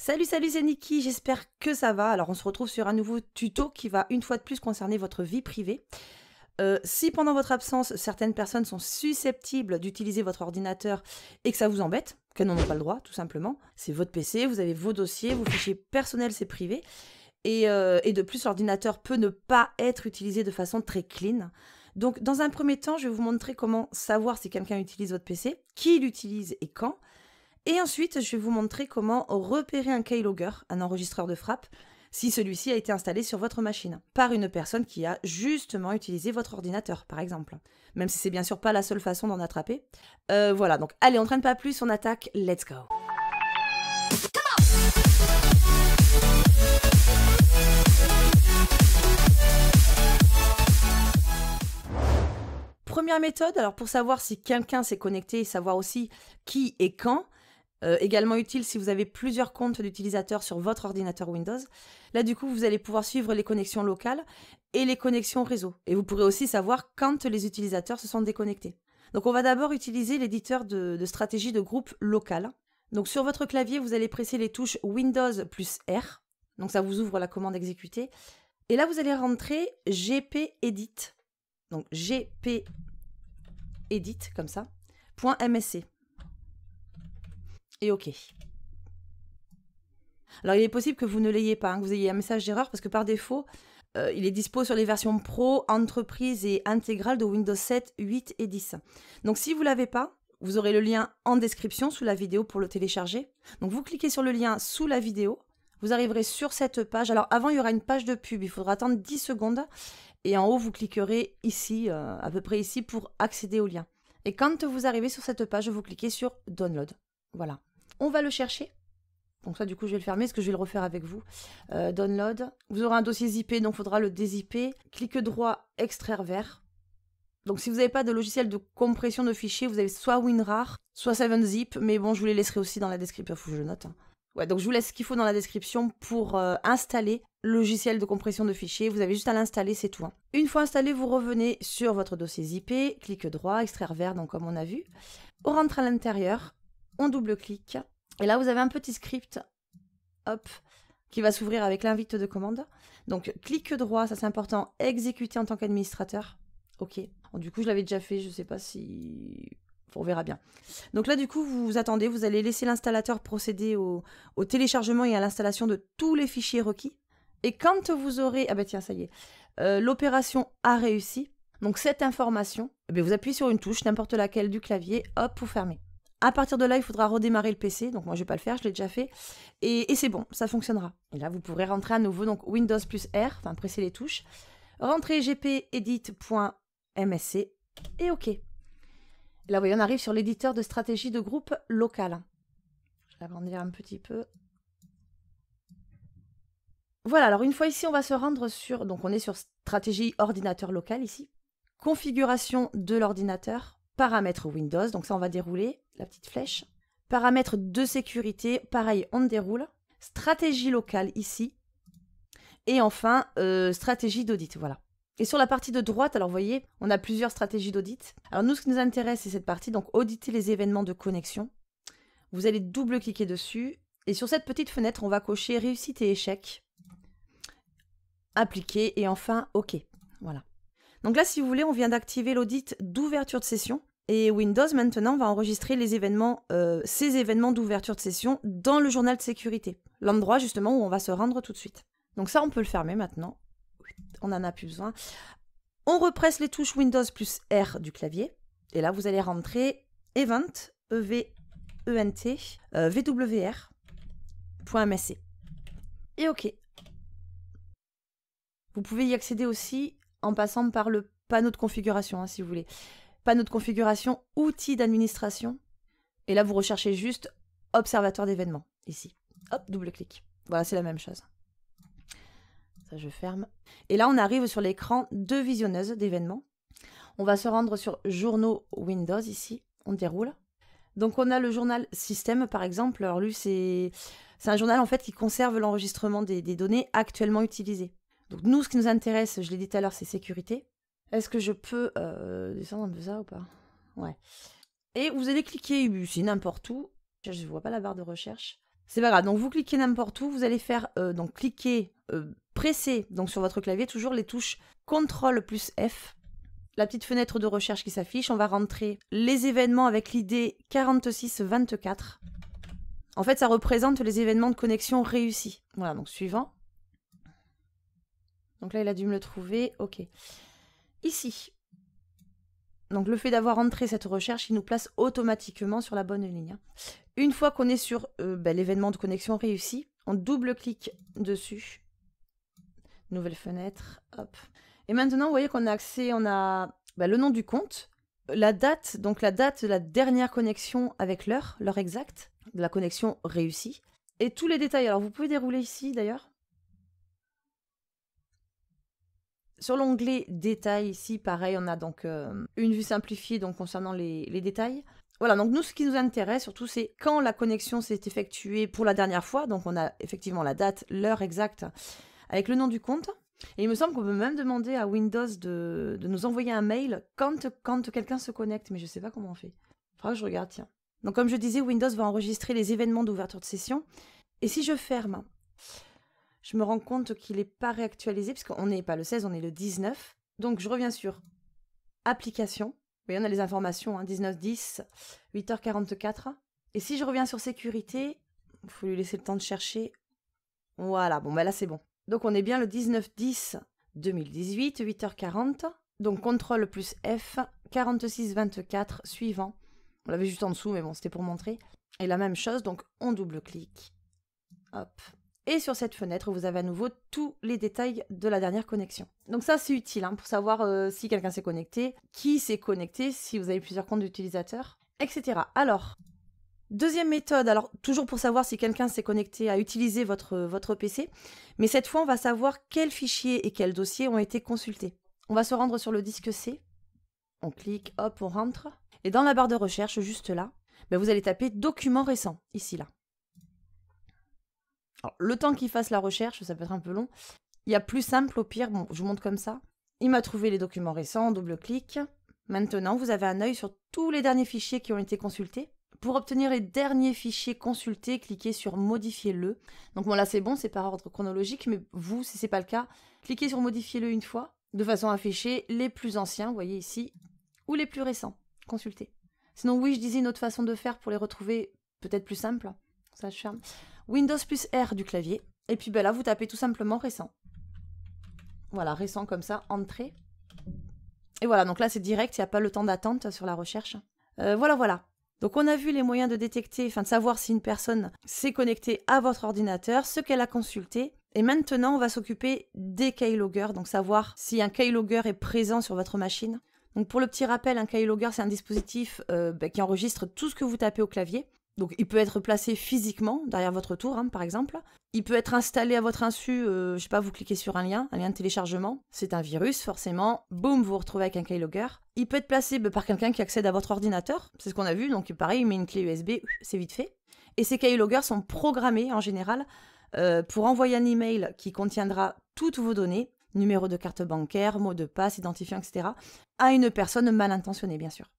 Salut, salut, c'est Niki, j'espère que ça va. Alors on se retrouve sur un nouveau tuto qui va une fois de plus concerner votre vie privée. Si pendant votre absence, certaines personnes sont susceptibles d'utiliser votre ordinateur et que ça vous embête, qu'elles n'en ont pas le droit, tout simplement, c'est votre PC, vous avez vos dossiers, vos fichiers personnels, c'est privé. Et de plus, l'ordinateur peut ne pas être utilisé de façon très clean. Donc dans un premier temps, je vais vous montrer comment savoir si quelqu'un utilise votre PC, qui l'utilise et quand. Et ensuite, je vais vous montrer comment repérer un keylogger, un enregistreur de frappe, si celui-ci a été installé sur votre machine, par une personne qui a justement utilisé votre ordinateur, par exemple. Même si c'est bien sûr pas la seule façon d'en attraper. Voilà, donc allez, on traîne pas plus, on attaque, let's go. Première méthode, alors pour savoir si quelqu'un s'est connecté et savoir aussi qui et quand, également utile si vous avez plusieurs comptes d'utilisateurs sur votre ordinateur Windows. Là, du coup, vous allez pouvoir suivre les connexions locales et les connexions réseau. Et vous pourrez aussi savoir quand les utilisateurs se sont déconnectés. Donc, on va d'abord utiliser l'éditeur de stratégie de groupe local. Donc, sur votre clavier, vous allez presser les touches Windows plus R. Donc, ça vous ouvre la commande exécuter. Et là, vous allez rentrer gpedit. Donc, gpedit, comme ça, .msc. Et OK. Alors, il est possible que vous ne l'ayez pas, que vous ayez un message d'erreur, parce que par défaut, il est dispo sur les versions Pro, Entreprise et Intégrale de Windows 7, 8 et 10. Donc, si vous ne l'avez pas, vous aurez le lien en description sous la vidéo pour le télécharger. Donc, vous cliquez sur le lien sous la vidéo, vous arriverez sur cette page. Alors, avant, il y aura une page de pub, il faudra attendre 10 secondes. Et en haut, vous cliquerez ici, à peu près ici, pour accéder au lien. Et quand vous arrivez sur cette page, vous cliquez sur Download. Voilà. On va le chercher. Donc ça, du coup, je vais le fermer parce que je vais le refaire avec vous. Download. Vous aurez un dossier zipé, donc il faudra le dézipper. Clic droit, extraire vers. Donc si vous n'avez pas de logiciel de compression de fichiers, vous avez soit WinRAR, soit 7zip. Mais bon, je vous les laisserai aussi dans la description. Il faut que je le note. Ouais, donc je vous laisse ce qu'il faut dans la description pour installer le logiciel de compression de fichiers. Vous avez juste à l'installer, c'est tout. Une fois installé, vous revenez sur votre dossier zipé. Clic droit, extraire vers, donc comme on a vu. On rentre à l'intérieur. On double-clique. Et là, vous avez un petit script, hop, qui va s'ouvrir avec l'invite de commande. Donc, clic droit, ça c'est important, exécuter en tant qu'administrateur. OK. Bon, du coup, je l'avais déjà fait, je ne sais pas si... On verra bien. Donc là, du coup, vous attendez, vous allez laisser l'installateur procéder au téléchargement et à l'installation de tous les fichiers requis. Et quand vous aurez... Ah ben tiens, ça y est. L'opération a réussi. Donc, cette information, eh bien, vous appuyez sur une touche, n'importe laquelle du clavier, hop, vous fermez. À partir de là, il faudra redémarrer le PC. Donc moi, je ne vais pas le faire, je l'ai déjà fait. Et c'est bon, ça fonctionnera. Et là, vous pourrez rentrer à nouveau, donc Windows plus R, enfin, presser les touches. Rentrez gpedit.msc et OK. Là, vous voyez, on arrive sur l'éditeur de stratégie de groupe local. Je vais agrandir un petit peu. Voilà, alors une fois ici, on va se rendre sur... Donc on est sur stratégie ordinateur local ici. Configuration de l'ordinateur. Paramètres Windows, donc ça on va dérouler, la petite flèche. Paramètres de sécurité, pareil, on déroule. Stratégie locale ici. Et enfin, stratégie d'audit, voilà. Et sur la partie de droite, alors vous voyez, on a plusieurs stratégies d'audit. Alors nous, ce qui nous intéresse, c'est cette partie, donc auditer les événements de connexion. Vous allez double-cliquer dessus. Et sur cette petite fenêtre, on va cocher réussite et échec. Appliquer et enfin OK. Voilà. Donc là, si vous voulez, on vient d'activer l'audit d'ouverture de session. Et Windows, maintenant, va enregistrer les événements, ces événements d'ouverture de session dans le journal de sécurité. L'endroit, justement, où on va se rendre tout de suite. Donc ça, on peut le fermer maintenant. On n'en a plus besoin. On represse les touches Windows plus R du clavier. Et là, vous allez rentrer event, E-V-E-N-T, VWR.msc. Et OK. Vous pouvez y accéder aussi en passant par le panneau de configuration, hein, si vous voulez. Panneau de configuration, outils d'administration. Et là, vous recherchez juste observateur d'événements, ici. Hop, double-clic. Voilà, c'est la même chose. Ça, je ferme. Et là, on arrive sur l'écran de visionneuse d'événements. On va se rendre sur journaux Windows, ici. On déroule. Donc, on a le journal système, par exemple. Alors, lui, c'est un journal, en fait, qui conserve l'enregistrement des données actuellement utilisées. Donc nous, ce qui nous intéresse, je l'ai dit tout à l'heure, c'est sécurité. Est-ce que je peux descendre un peu ça ou pas? Ouais. Et vous allez cliquer ici, n'importe où. Je ne vois pas la barre de recherche. C'est pas grave, donc vous cliquez n'importe où, vous allez faire, donc cliquer, presser donc sur votre clavier toujours les touches CTRL plus F, la petite fenêtre de recherche qui s'affiche, on va rentrer les événements avec l'ID 4624. En fait, ça représente les événements de connexion réussis. Voilà, donc suivant. Donc là, il a dû me le trouver, ok. Ici, donc le fait d'avoir entré cette recherche, il nous place automatiquement sur la bonne ligne. Une fois qu'on est sur l'événement de connexion réussi, on double-clique dessus. Nouvelle fenêtre, hop. Et maintenant, vous voyez qu'on a accès, on a le nom du compte, la date, donc la date de la dernière connexion avec l'heure exacte, de la connexion réussie, et tous les détails. Alors, vous pouvez dérouler ici, d'ailleurs. Sur l'onglet détails, ici, pareil, on a donc une vue simplifiée donc, concernant les détails. Voilà, donc nous, ce qui nous intéresse surtout, c'est quand la connexion s'est effectuée pour la dernière fois. Donc, on a effectivement la date, l'heure exacte, avec le nom du compte. Et il me semble qu'on peut même demander à Windows de nous envoyer un mail quand quelqu'un se connecte. Mais je ne sais pas comment on fait. Il faudra que je regarde, tiens. Donc, comme je disais, Windows va enregistrer les événements d'ouverture de session. Et si je ferme, je me rends compte qu'il n'est pas réactualisé, puisqu'on n'est pas le 16, on est le 19. Donc, je reviens sur Application. Vous voyez, on a les informations, hein, 19-10, 8h44. Et si je reviens sur Sécurité, il faut lui laisser le temps de chercher. Voilà, bon, là, c'est bon. Donc, on est bien le 19-10 2018, 8h40. Donc, CTRL plus F, 46-24, suivant. On l'avait juste en dessous, mais bon, c'était pour montrer. Et la même chose, donc, on double-clique. Hop. Et sur cette fenêtre, vous avez à nouveau tous les détails de la dernière connexion. Donc ça, c'est utile pour savoir si quelqu'un s'est connecté, qui s'est connecté, si vous avez plusieurs comptes d'utilisateurs, etc. Alors, deuxième méthode, alors toujours pour savoir si quelqu'un s'est connecté à utiliser votre PC, mais cette fois, on va savoir quels fichiers et quels dossiers ont été consultés. On va se rendre sur le disque C, on clique, hop, on rentre, et dans la barre de recherche, juste là, vous allez taper « Documents récents », ici, là. Alors, le temps qu'il fasse la recherche, ça peut être un peu long. Il y a plus simple au pire, bon, je vous montre comme ça. Il m'a trouvé les documents récents, double-clic. Maintenant, vous avez un œil sur tous les derniers fichiers qui ont été consultés. Pour obtenir les derniers fichiers consultés, cliquez sur « Modifier-le ». Donc bon, là c'est bon, c'est par ordre chronologique, mais vous, si ce n'est pas le cas, cliquez sur « Modifier-le » une fois, de façon à afficher les plus anciens, vous voyez ici, ou les plus récents, consultés. Sinon, oui, je disais une autre façon de faire pour les retrouver, peut-être plus simple. Ça, je ferme. Windows plus R du clavier. Et puis là, vous tapez tout simplement récent. Voilà, récent comme ça, entrée. Et voilà, donc là, c'est direct, il n'y a pas le temps d'attente sur la recherche. Voilà. Donc, on a vu les moyens de détecter, de savoir si une personne s'est connectée à votre ordinateur, ce qu'elle a consulté. Et maintenant, on va s'occuper des keyloggers, donc savoir si un keylogger est présent sur votre machine. Donc, pour le petit rappel, un keylogger, c'est un dispositif qui enregistre tout ce que vous tapez au clavier. Donc, il peut être placé physiquement derrière votre tour, par exemple. Il peut être installé à votre insu, je sais pas, vous cliquez sur un lien de téléchargement. C'est un virus, forcément. Boum, vous vous retrouvez avec un keylogger. Il peut être placé par quelqu'un qui accède à votre ordinateur. C'est ce qu'on a vu. Donc, pareil, il met une clé USB, c'est vite fait. Et ces keyloggers sont programmés, en général, pour envoyer un email qui contiendra toutes vos données, numéro de carte bancaire, mot de passe, identifiant, etc., à une personne mal intentionnée, bien sûr.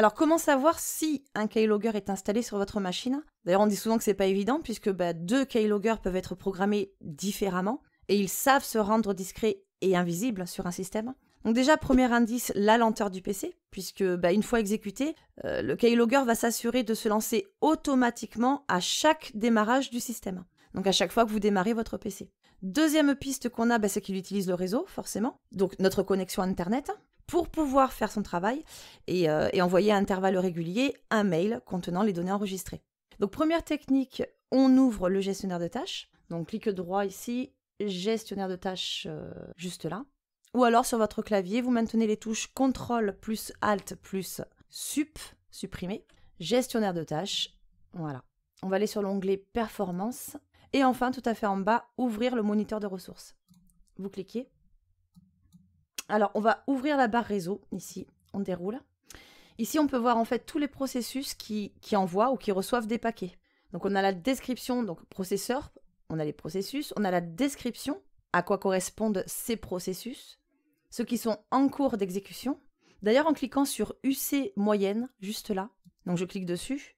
Alors, comment savoir si un keylogger est installé sur votre machine? D'ailleurs, on dit souvent que c'est pas évident, puisque deux keyloggers peuvent être programmés différemment, et ils savent se rendre discrets et invisibles sur un système. Donc déjà, premier indice, la lenteur du PC, puisque une fois exécuté, le keylogger va s'assurer de se lancer automatiquement à chaque démarrage du système. Donc à chaque fois que vous démarrez votre PC. Deuxième piste qu'on a, c'est qu'il utilise le réseau, forcément, donc notre connexion Internet, pour pouvoir faire son travail et envoyer à intervalles réguliers un mail contenant les données enregistrées. Donc première technique, on ouvre le gestionnaire de tâches. Donc clic droit ici, gestionnaire de tâches juste là. Ou alors sur votre clavier, vous maintenez les touches CTRL plus ALT plus supprimer, gestionnaire de tâches. Voilà. On va aller sur l'onglet Performance. Et enfin, tout à fait en bas, ouvrir le moniteur de ressources. Vous cliquez. Alors, on va ouvrir la barre réseau, ici, on déroule. Ici, on peut voir en fait tous les processus qui envoient ou qui reçoivent des paquets. Donc, on a la description, donc processeur, on a les processus, on a la description, à quoi correspondent ces processus, ceux qui sont en cours d'exécution. D'ailleurs, en cliquant sur UC moyenne, juste là, donc je clique dessus,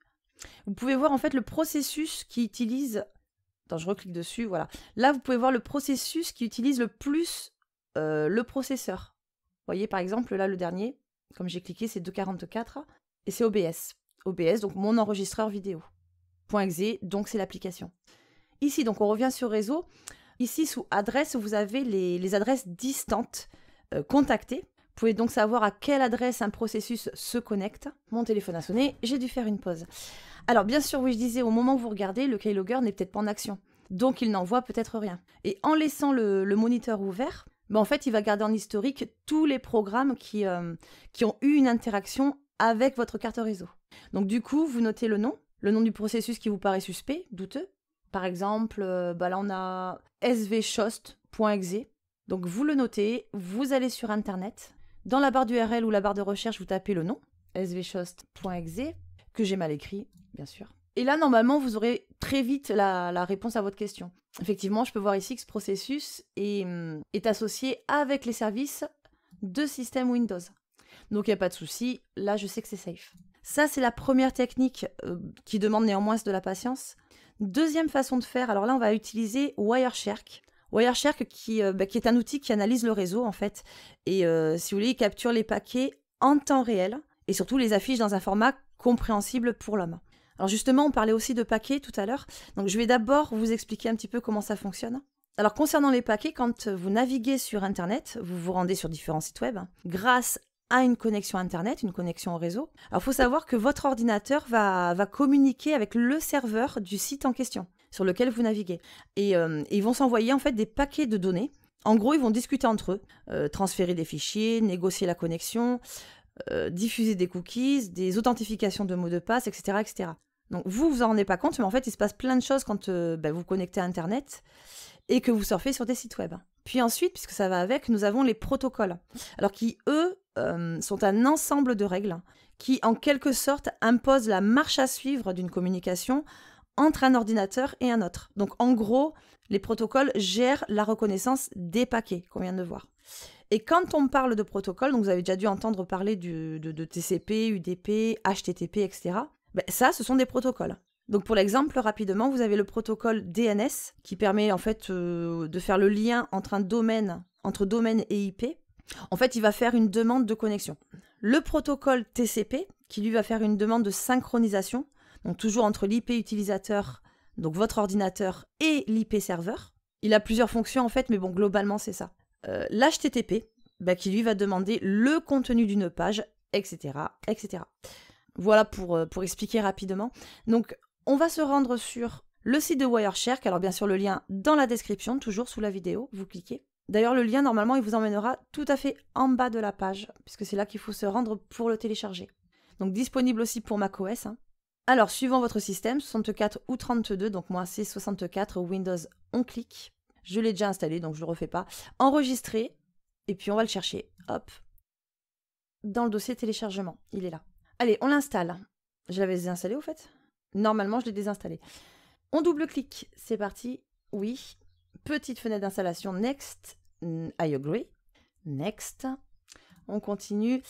Vous pouvez voir en fait le processus qui utilise... Attends, je reclique dessus, voilà. Là, vous pouvez voir le processus qui utilise le plus le processeur. Vous voyez, par exemple, là, le dernier, comme j'ai cliqué, c'est 244 et c'est OBS. OBS, donc mon enregistreur vidéo. .exe, donc c'est l'application. Ici, donc on revient sur réseau. Ici, sous adresse, vous avez les adresses distantes contactées. Vous pouvez donc savoir à quelle adresse un processus se connecte. Mon téléphone a sonné, j'ai dû faire une pause. Alors bien sûr, oui, je disais, au moment où vous regardez, le keylogger n'est peut-être pas en action. Donc il n'en voit peut-être rien. Et en laissant le moniteur ouvert, en fait, il va garder en historique tous les programmes qui ont eu une interaction avec votre carte réseau. Donc du coup, vous notez le nom du processus qui vous paraît suspect, douteux. Par exemple, là on a svshost.exe. Donc vous le notez, vous allez sur Internet. Dans la barre d'URL ou la barre de recherche, vous tapez le nom, svshost.exe, que j'ai mal écrit, bien sûr. Et là, normalement, vous aurez très vite la réponse à votre question. Effectivement, je peux voir ici que ce processus est associé avec les services de système Windows. Donc, il n'y a pas de souci. Là, je sais que c'est safe. Ça, c'est la première technique qui demande néanmoins de la patience. Deuxième façon de faire, alors là, on va utiliser Wireshark. Wireshark qui est un outil qui analyse le réseau, en fait. Et si vous voulez, il capture les paquets en temps réel et surtout les affiche dans un format compréhensible pour l'homme. Alors justement, on parlait aussi de paquets tout à l'heure. Donc je vais d'abord vous expliquer un petit peu comment ça fonctionne. Alors concernant les paquets, quand vous naviguez sur Internet, vous vous rendez sur différents sites web, grâce à une connexion Internet, une connexion au réseau. Alors il faut savoir que votre ordinateur va communiquer avec le serveur du site en question, sur lequel vous naviguez. Et ils vont s'envoyer en fait des paquets de données. En gros, ils vont discuter entre eux, transférer des fichiers, négocier la connexion, diffuser des cookies, des authentifications de mots de passe, etc. etc. Donc vous vous en rendez pas compte, mais en fait, il se passe plein de choses quand vous vous connectez à Internet et que vous surfez sur des sites web. Puis ensuite, puisque ça va avec, nous avons les protocoles. Alors qui, eux, sont un ensemble de règles qui, en quelque sorte, imposent la marche à suivre d'une communication entre un ordinateur et un autre. Donc en gros, les protocoles gèrent la reconnaissance des paquets qu'on vient de voir. Et quand on parle de protocoles, donc vous avez déjà dû entendre parler de TCP, UDP, HTTP, etc. Ça, ce sont des protocoles. Donc pour l'exemple, rapidement, vous avez le protocole DNS qui permet en fait de faire le lien entre domaine et IP. En fait, il va faire une demande de connexion. Le protocole TCP qui lui va faire une demande de synchronisation, donc toujours entre l'IP utilisateur, donc votre ordinateur, et l'IP serveur. Il a plusieurs fonctions en fait, mais bon, globalement, c'est ça. L'HTTP, qui lui va demander le contenu d'une page, etc., etc. Voilà pour expliquer rapidement. Donc, on va se rendre sur le site de Wireshark. Alors, bien sûr, le lien dans la description, toujours sous la vidéo, vous cliquez. D'ailleurs, le lien, normalement, il vous emmènera tout à fait en bas de la page, puisque c'est là qu'il faut se rendre pour le télécharger. Donc, disponible aussi pour macOS. Alors, suivant votre système, 64 ou 32, donc moi, c'est 64, Windows, on clique. Je l'ai déjà installé, donc je ne le refais pas. Enregistrer, et puis on va le chercher. Hop. Dans le dossier téléchargement, il est là. Allez, on l'installe. Je l'avais désinstallé au fait. Normalement, je l'ai désinstallé. On double-clique. C'est parti. Oui. Petite fenêtre d'installation. Next. I agree. Next. On continue.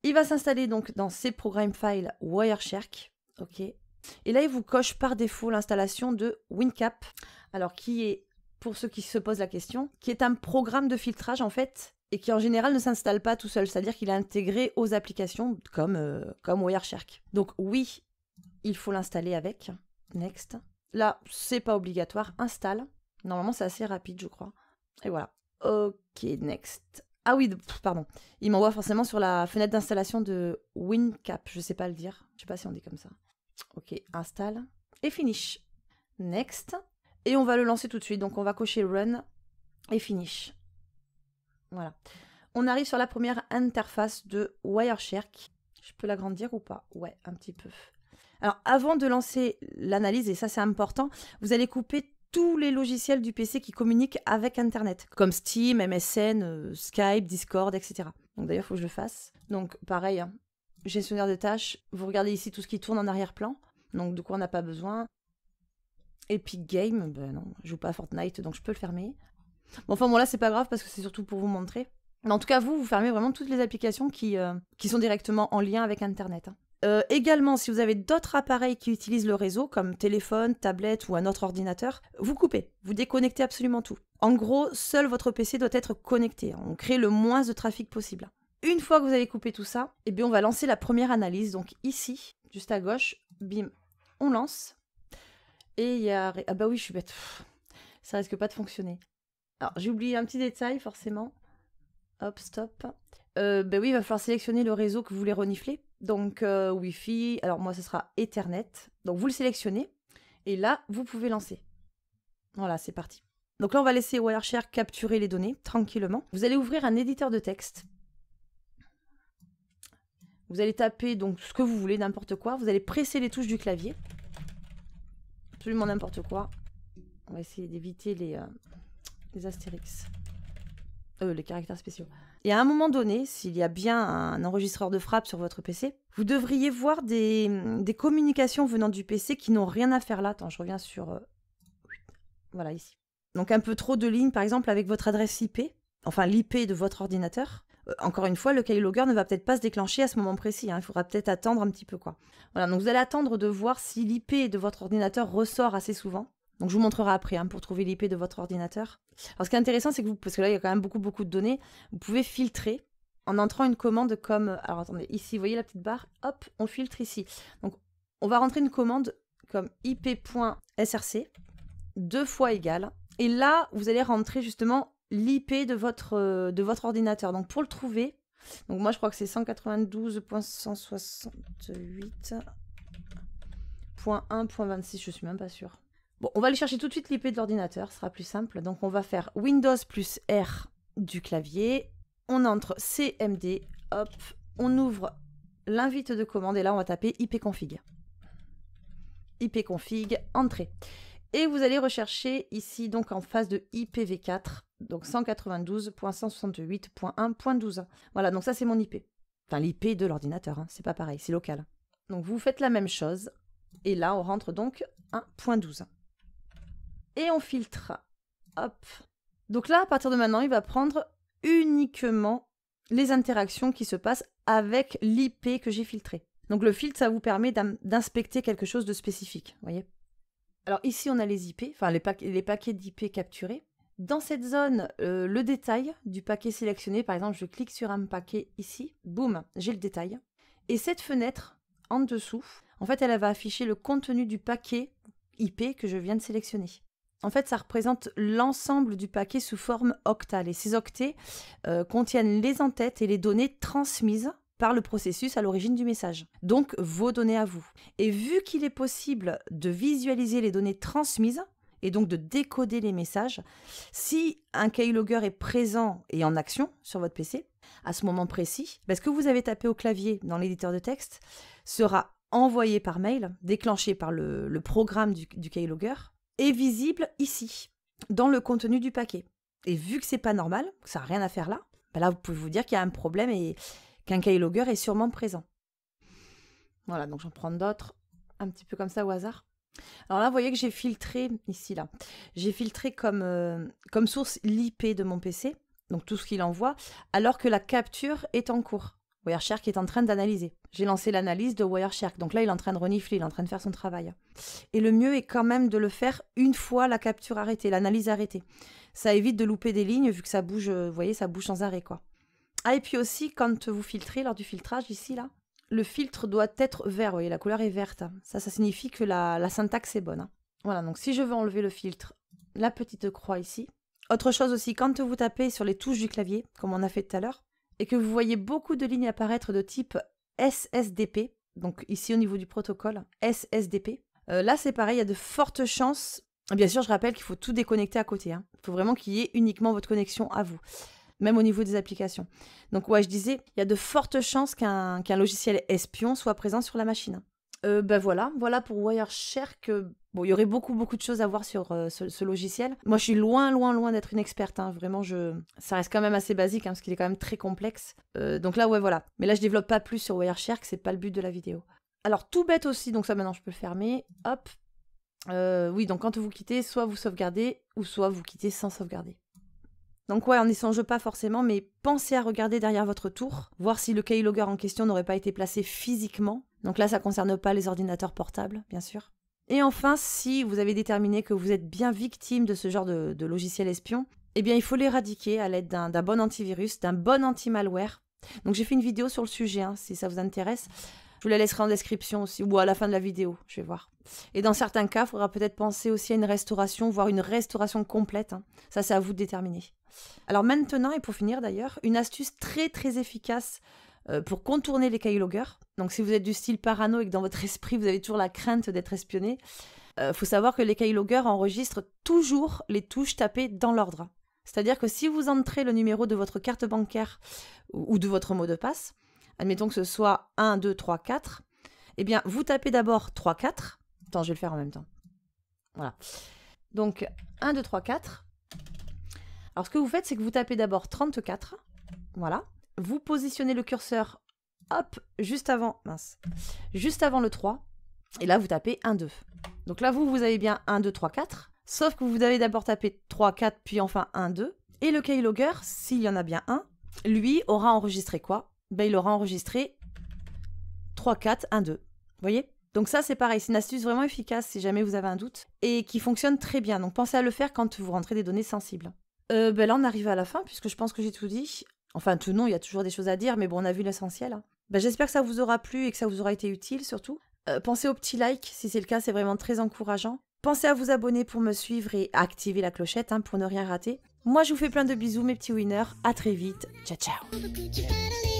Il va s'installer donc dans ces programmes files Wireshark. OK. Et là, il vous coche par défaut l'installation de WinCap. Alors, qui est, pour ceux qui se posent la question, qui est un programme de filtrage en fait, et qui en général ne s'installe pas tout seul, c'est-à-dire qu'il est intégré aux applications comme Wireshark. Donc oui, il faut l'installer avec. Next. Là, c'est pas obligatoire. Installe. Normalement, c'est assez rapide, je crois. Et voilà. Ok, next. Ah oui, pardon. Il m'envoie forcément sur la fenêtre d'installation de WinCap. Je sais pas le dire. Je sais pas si on dit comme ça. Ok, installe. Et finish. Next. Et on va le lancer tout de suite. Donc on va cocher Run et Finish. Voilà. On arrive sur la première interface de Wireshark. Je peux l'agrandir ou pas? Ouais, un petit peu. Alors, avant de lancer l'analyse, et ça c'est important, vous allez couper tous les logiciels du PC qui communiquent avec Internet, comme Steam, MSN, Skype, Discord, etc. Donc d'ailleurs, il faut que je le fasse. Donc pareil, hein, gestionnaire de tâches, vous regardez ici tout ce qui tourne en arrière-plan, donc de quoi on n'a pas besoin. Epic Game, non, je joue pas à Fortnite, donc je peux le fermer. Bon, enfin bon, là c'est pas grave parce que c'est surtout pour vous montrer. Mais en tout cas, vous fermez vraiment toutes les applications qui sont directement en lien avec Internet. Également, si vous avez d'autres appareils qui utilisent le réseau, comme téléphone, tablette ou un autre ordinateur, vous coupez, vous déconnectez absolument tout. En gros, seul votre PC doit être connecté. On crée le moins de trafic possible. Une fois que vous avez coupé tout ça, eh bien, on va lancer la première analyse. Donc ici, juste à gauche, bim, on lance. Et il y a... Ah bah oui, je suis bête. Ça risque pas de fonctionner. Alors, j'ai oublié un petit détail, forcément. Hop, stop. Ben oui, il va falloir sélectionner le réseau que vous voulez renifler. Donc, Wi-Fi. Alors, moi, ce sera Ethernet. Donc, vous le sélectionnez. Et là, vous pouvez lancer. Voilà, c'est parti. Donc là, on va laisser Wireshark capturer les données tranquillement. Vous allez ouvrir un éditeur de texte. Vous allez taper donc ce que vous voulez, n'importe quoi. Vous allez presser les touches du clavier. Absolument n'importe quoi. On va essayer d'éviter les astérix. Les caractères spéciaux. Et à un moment donné, s'il y a bien un enregistreur de frappe sur votre PC, vous devriez voir des communications venant du PC qui n'ont rien à faire là. Attends, je reviens sur... Voilà, ici. Donc un peu trop de lignes, par exemple, avec votre adresse IP, enfin l'IP de votre ordinateur. Encore une fois, le keylogger ne va peut-être pas se déclencher à ce moment précis. Hein. Il faudra peut-être attendre un petit peu, quoi. Voilà, donc vous allez attendre de voir si l'IP de votre ordinateur ressort assez souvent. Donc je vous montrerai après pour trouver l'IP de votre ordinateur. Alors ce qui est intéressant, c'est que vous, parce que là il y a quand même beaucoup de données, vous pouvez filtrer en entrant une commande comme... Alors attendez, ici, vous voyez la petite barre, hop, on filtre ici. Donc on va rentrer une commande comme ip.src, 2 fois égale. Et là, vous allez rentrer justement l'IP de votre ordinateur. Donc pour le trouver, donc moi je crois que c'est 192.168.1.26, je suis même pas sûre. Bon, on va aller chercher tout de suite l'IP de l'ordinateur, ce sera plus simple. Donc on va faire Windows plus R du clavier, on entre CMD, hop, on ouvre l'invite de commande et là on va taper ipconfig. Ipconfig, entrée. Et vous allez rechercher ici donc en face de IPv4, donc 192.168.1.12. Voilà, donc ça c'est mon IP. Enfin l'IP de l'ordinateur, hein, c'est pas pareil, c'est local. Donc vous faites la même chose et là on rentre donc 1.12. Et on filtre. Hop. Donc là, à partir de maintenant, il va prendre uniquement les interactions qui se passent avec l'IP que j'ai filtré. Donc le filtre, ça vous permet d'inspecter quelque chose de spécifique. Voyez. Alors ici, on a les IP, enfin les paquets d'IP capturés. Dans cette zone, le détail du paquet sélectionné, par exemple, je clique sur un paquet ici, boum, j'ai le détail. Et cette fenêtre en dessous, en fait, elle va afficher le contenu du paquet IP que je viens de sélectionner. En fait, ça représente l'ensemble du paquet sous forme octale. Et ces octets contiennent les entêtes et les données transmises par le processus à l'origine du message. Donc, vos données à vous. Et vu qu'il est possible de visualiser les données transmises, et donc de décoder les messages, si un keylogger est présent et en action sur votre PC, à ce moment précis, ce que vous avez tapé au clavier dans l'éditeur de texte sera envoyé par mail, déclenché par le programme du keylogger, est visible ici, dans le contenu du paquet. Et vu que c'est pas normal, que ça n'a rien à faire là, là vous pouvez vous dire qu'il y a un problème et qu'un keylogger est sûrement présent. Voilà, donc j'en prends d'autres, un petit peu comme ça au hasard. Alors là, vous voyez que j'ai filtré, ici là, j'ai filtré comme source l'IP de mon PC, donc tout ce qu'il envoie, alors que la capture est en cours. Wireshark est en train d'analyser. J'ai lancé l'analyse de Wireshark. Donc là, il est en train de renifler, il est en train de faire son travail. Et le mieux est quand même de le faire une fois la capture arrêtée, l'analyse arrêtée. Ça évite de louper des lignes vu que ça bouge, vous voyez, ça bouge sans arrêt, quoi. Ah, et puis aussi, quand vous filtrez, lors du filtrage, ici, là, le filtre doit être vert, vous voyez, la couleur est verte. Ça signifie que la syntaxe est bonne. Voilà, donc si je veux enlever le filtre, la petite croix ici. Autre chose aussi, quand vous tapez sur les touches du clavier, comme on a fait tout à l'heure, et que vous voyez beaucoup de lignes apparaître de type SSDP, donc ici au niveau du protocole, SSDP, là c'est pareil, il y a de fortes chances, bien sûr je rappelle qu'il faut tout déconnecter à côté, hein. Il faut vraiment qu'il y ait uniquement votre connexion à vous, même au niveau des applications. Donc ouais, je disais, il y a de fortes chances qu'un logiciel espion soit présent sur la machine. Voilà pour Wireshark. Bon, il y aurait beaucoup de choses à voir sur ce logiciel. Moi, je suis loin d'être une experte. Hein. Vraiment, ça reste quand même assez basique, hein, parce qu'il est quand même très complexe. Donc là, ouais, voilà. Mais là, je développe pas plus sur Wireshark, c'est pas le but de la vidéo. Alors, tout bête aussi, donc ça, maintenant, je peux le fermer. Hop. Oui, donc quand vous quittez, soit vous sauvegardez, ou soit vous quittez sans sauvegarder. Donc ouais, on n'y songe pas forcément, mais pensez à regarder derrière votre tour, voir si le keylogger en question n'aurait pas été placé physiquement Donc là, ça ne concerne pas les ordinateurs portables, bien sûr. Et enfin, si vous avez déterminé que vous êtes bien victime de ce genre de logiciel espion, eh bien, il faut l'éradiquer à l'aide d'un bon antivirus, d'un bon anti-malware. Donc j'ai fait une vidéo sur le sujet, hein, si ça vous intéresse. Je vous la laisserai en description aussi, ou à la fin de la vidéo, je vais voir. Et dans certains cas, il faudra peut-être penser aussi à une restauration, voire une restauration complète. Hein. Ça, c'est à vous de déterminer. Alors maintenant, et pour finir d'ailleurs, une astuce très très efficace pour contourner les keyloggers. Donc si vous êtes du style parano et que dans votre esprit, vous avez toujours la crainte d'être espionné, faut savoir que les keyloggers enregistrent toujours les touches tapées dans l'ordre. C'est-à-dire que si vous entrez le numéro de votre carte bancaire ou de votre mot de passe, admettons que ce soit 1, 2, 3, 4, eh bien, vous tapez d'abord 3, 4. Attends, je vais le faire en même temps. Voilà. Donc, 1, 2, 3, 4. Alors, ce que vous faites, c'est que vous tapez d'abord 34. Voilà. Vous positionnez le curseur, hop, juste avant le 3. Et là, vous tapez 1, 2. Donc là, vous avez bien 1, 2, 3, 4. Sauf que vous avez d'abord tapé 3, 4, puis enfin 1, 2. Et le keylogger, s'il y en a bien un, lui aura enregistré quoi? Ben, il aura enregistré 3, 4, 1, 2. Vous voyez? Donc ça, c'est pareil. C'est une astuce vraiment efficace si jamais vous avez un doute et qui fonctionne très bien. Donc pensez à le faire quand vous rentrez des données sensibles. Ben là, on arrive à la fin puisque je pense que j'ai tout dit. Enfin, tout non, il y a toujours des choses à dire, mais bon, on a vu l'essentiel. Hein. Ben, j'espère que ça vous aura plu et que ça vous aura été utile surtout. Pensez au petit like, si c'est le cas, c'est vraiment très encourageant. Pensez à vous abonner pour me suivre et à activer la clochette pour ne rien rater. Moi, je vous fais plein de bisous, mes petits winners. À très vite. Ciao, ciao.